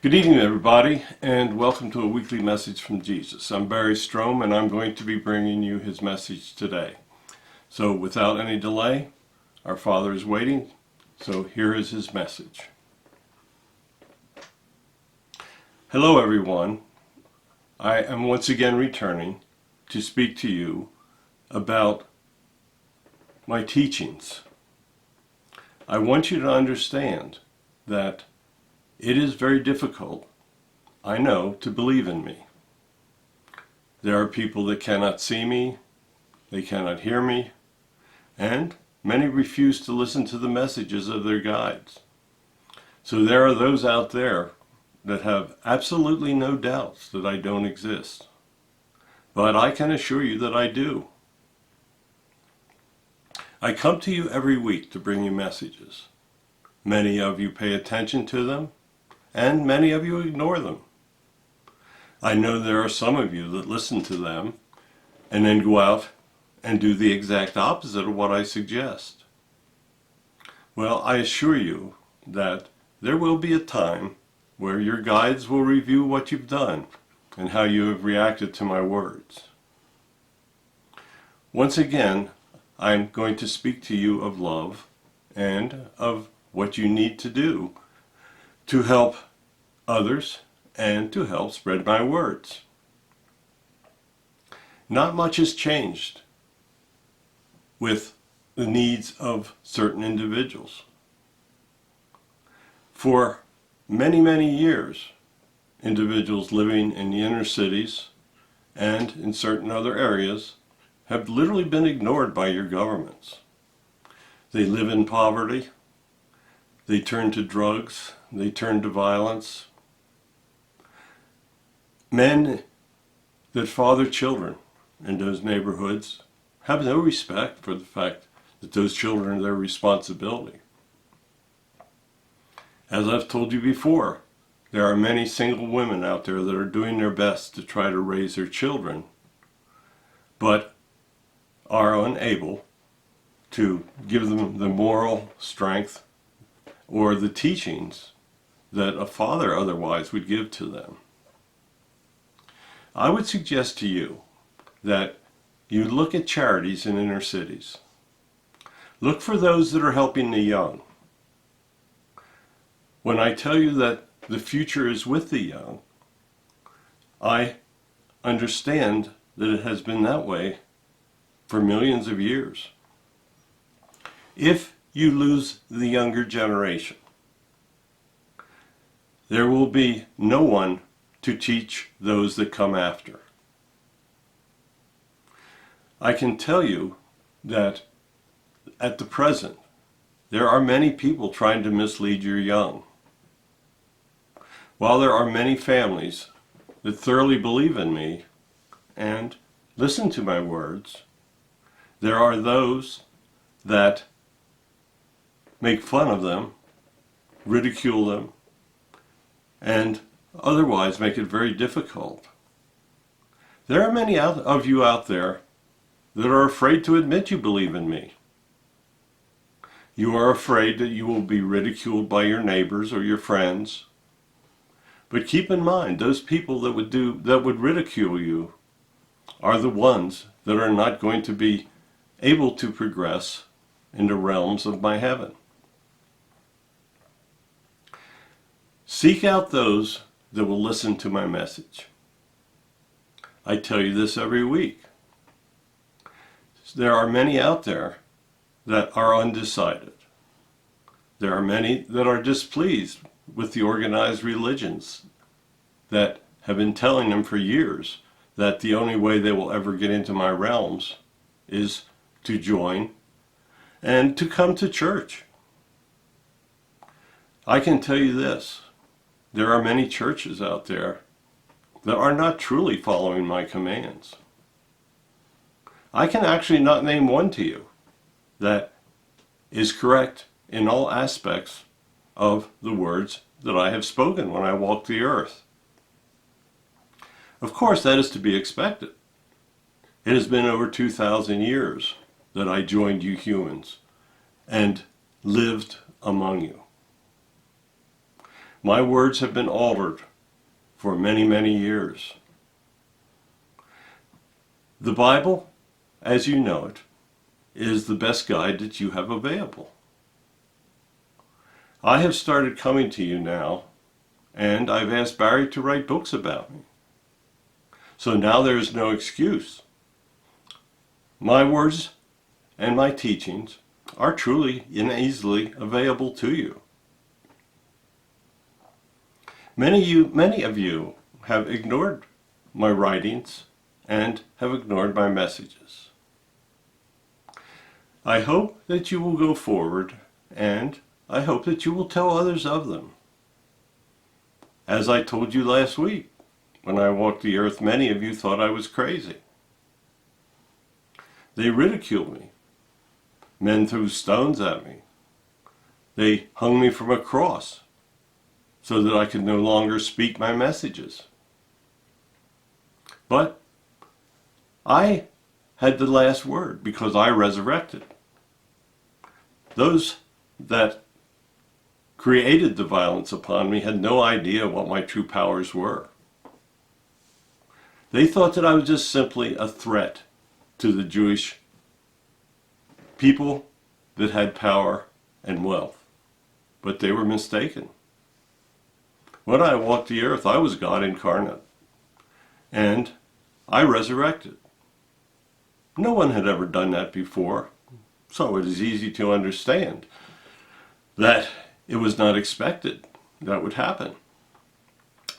Good evening, everybody, and welcome to a weekly message from Jesus. I'm Barry Strohm, and I'm going to be bringing you his message today. So without any delay, our Father is waiting, so here is his message. Hello, everyone. I am once again returning to speak to you about my teachings. I want you to understand that it is very difficult, I know, to believe in me. There are people that cannot see me, they cannot hear me, and many refuse to listen to the messages of their guides. So there are those out there that have absolutely no doubts that I don't exist. But I can assure you that I do. I come to you every week to bring you messages. Many of you pay attention to them, and many of you ignore them. I know there are some of you that listen to them and then go out and do the exact opposite of what I suggest. Well, I assure you that there will be a time where your guides will review what you've done and how you have reacted to my words. Once again, I'm going to speak to you of love and of what you need to do to help others and to help spread my words. Not much has changed with the needs of certain individuals. For many, many years, individuals living in the inner cities and in certain other areas have literally been ignored by your governments. They live in poverty, they turn to drugs, they turn to violence. Men that father children in those neighborhoods have no respect for the fact that those children are their responsibility. As I've told you before, there are many single women out there that are doing their best to try to raise their children, but are unable to give them the moral strength or the teachings that a father otherwise would give to them. I would suggest to you that you look at charities in inner cities. Look for those that are helping the young. When I tell you that the future is with the young, I understand that it has been that way for millions of years. If you lose the younger generation, there will be no one to teach those that come after. I can tell you that at the present, there are many people trying to mislead your young. While there are many families that thoroughly believe in me and listen to my words, there are those that make fun of them, ridicule them, and otherwise make it very difficult. There are many of you out there that are afraid to admit you believe in me. You are afraid that you will be ridiculed by your neighbors or your friends. But keep in mind, those people that would ridicule you are the ones that are not going to be able to progress in the realms of my heaven. Seek out those that will listen to my message. I tell you this every week. There are many out there that are undecided. There are many that are displeased with the organized religions that have been telling them for years that the only way they will ever get into my realms is to join and to come to church. I can tell you this. There are many churches out there that are not truly following my commands. I can actually not name one to you that is correct in all aspects of the words that I have spoken when I walked the earth. Of course, that is to be expected. It has been over 2,000 years that I joined you humans and lived among you. My words have been altered for many, many years. The Bible, as you know it, is the best guide that you have available. I have started coming to you now, and I've asked Barry to write books about me. So now there is no excuse. My words and my teachings are truly and easily available to you. Many of you have ignored my writings and have ignored my messages. I hope that you will go forward, and I hope that you will tell others of them. As I told you last week, when I walked the earth, many of you thought I was crazy. They ridiculed me. Men threw stones at me. They hung me from a cross so that I could no longer speak my messages. But I had the last word because I resurrected. Those that created the violence upon me had no idea what my true powers were. They thought that I was just simply a threat to the Jewish people that had power and wealth. But they were mistaken. When I walked the earth, I was God incarnate. And I resurrected. No one had ever done that before, so it is easy to understand that it was not expected that would happen.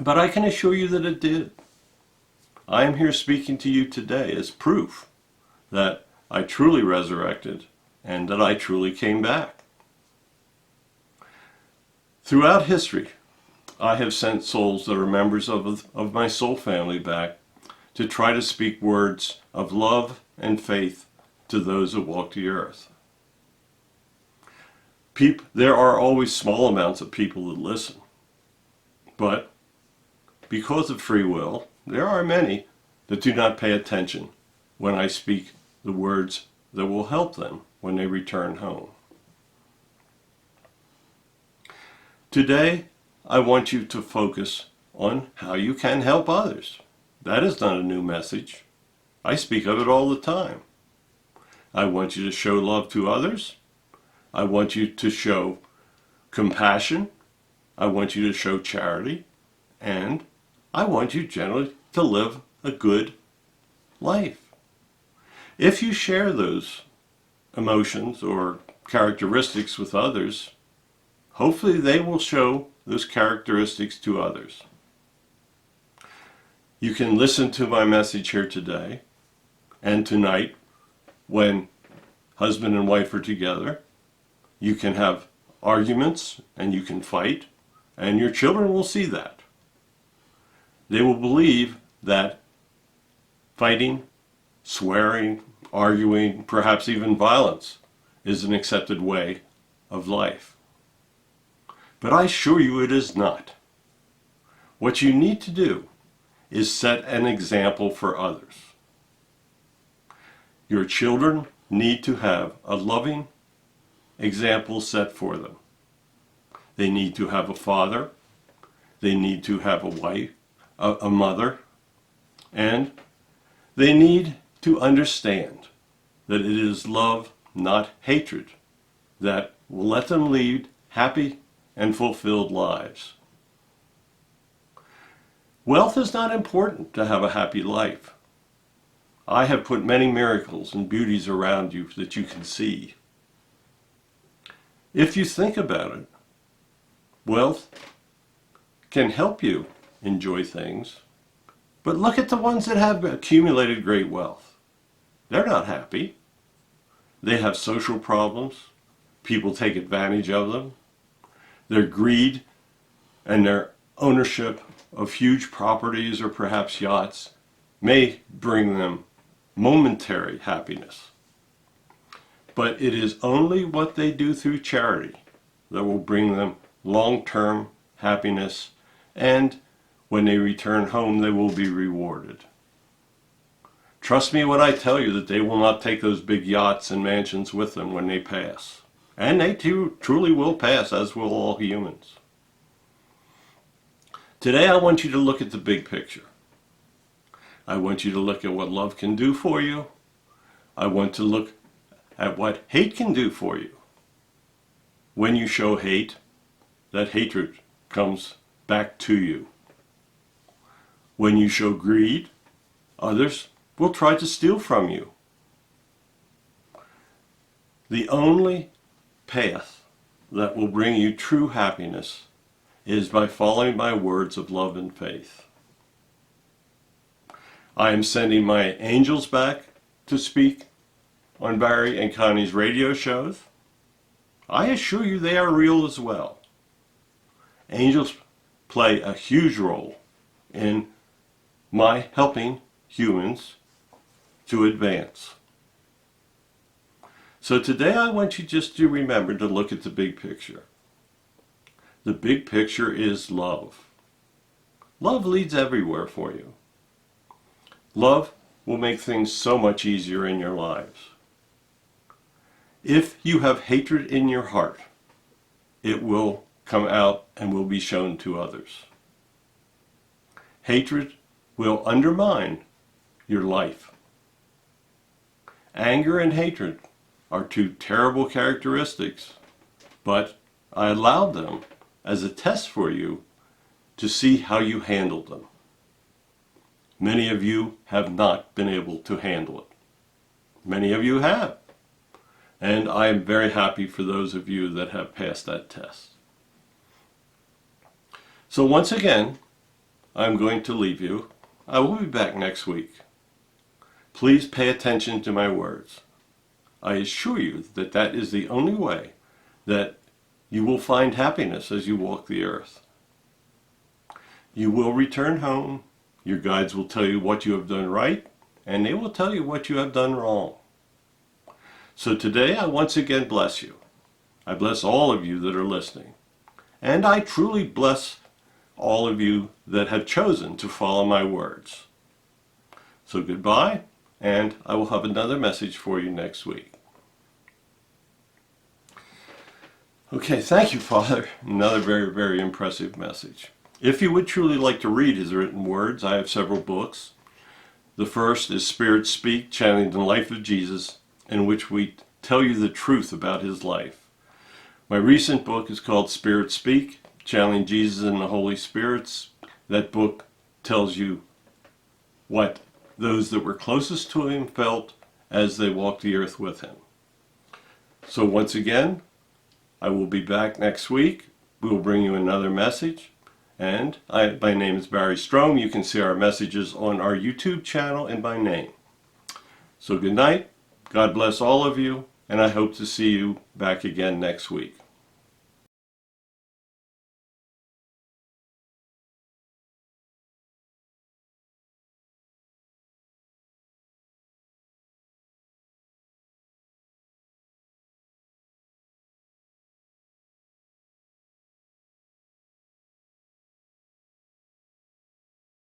But I can assure you that it did. I am here speaking to you today as proof that I truly resurrected and that I truly came back. Throughout history, I have sent souls that are members of my soul family back to try to speak words of love and faith to those that walk the earth. There are always small amounts of people that listen, but because of free will, there are many that do not pay attention when I speak the words that will help them when they return home. Today, I want you to focus on how you can help others. That is not a new message. I speak of it all the time. I want you to show love to others. I want you to show compassion. I want you to show charity. And I want you generally to live a good life. If you share those emotions or characteristics with others, hopefully they will show those characteristics to others. You can listen to my message here today and tonight when husband and wife are together. You can have arguments and you can fight, and your children will see that. They will believe that fighting, swearing, arguing, perhaps even violence is an accepted way of life. But I assure you it is not. What you need to do is set an example for others. Your children need to have a loving example set for them. They need to have a father, they need to have a wife, a mother, and they need to understand that it is love, not hatred, that will let them lead happy and fulfilled lives. Wealth is not important to have a happy life. I have put many miracles and beauties around you that you can see. If you think about it, wealth can help you enjoy things, but look at the ones that have accumulated great wealth. They're not happy. They have social problems. People take advantage of them. Their greed and their ownership of huge properties or perhaps yachts may bring them momentary happiness. But it is only what they do through charity that will bring them long-term happiness, and when they return home they will be rewarded. Trust me when I tell you that they will not take those big yachts and mansions with them when they pass. And they too truly will pass, as will all humans. Today I want you to look at the big picture. I want you to look at what love can do for you. I want to look at what hate can do for you. When you show hate, that hatred comes back to you. When you show greed, others will try to steal from you. The only path that will bring you true happiness is by following my words of love and faith. I am sending my angels back to speak on Barry and Connie's radio shows. I assure you they are real as well. Angels play a huge role in my helping humans to advance. So today I want you just to remember to look at the big picture. The big picture is love. Love leads everywhere for you. Love will make things so much easier in your lives. If you have hatred in your heart, it will come out and will be shown to others. Hatred will undermine your life. Anger and hatred are two terrible characteristics, but I allowed them as a test for you to see how you handle them. Many of you have not been able to handle it. Many of you have. And I am very happy for those of you that have passed that test. So once again, I'm going to leave you. I will be back next week. Please pay attention to my words. I assure you that that is the only way that you will find happiness as you walk the earth. You will return home. Your guides will tell you what you have done right, and they will tell you what you have done wrong. So today I once again bless you. I bless all of you that are listening. And I truly bless all of you that have chosen to follow my words. So goodbye, and I will have another message for you next week. Okay, thank you, Father. Another very, very impressive message. If you would truly like to read his written words, I have several books. The first is Spirit Speak, Channeling the Life of Jesus, in which we tell you the truth about his life. My recent book is called Spirit Speak, Channeling Jesus and the Holy Spirits. That book tells you what those that were closest to him felt as they walked the earth with him. So once again, I will be back next week. We will bring you another message. And my name is Barry Strohm. You can see our messages on our YouTube channel and by name. So good night. God bless all of you. And I hope to see you back again next week.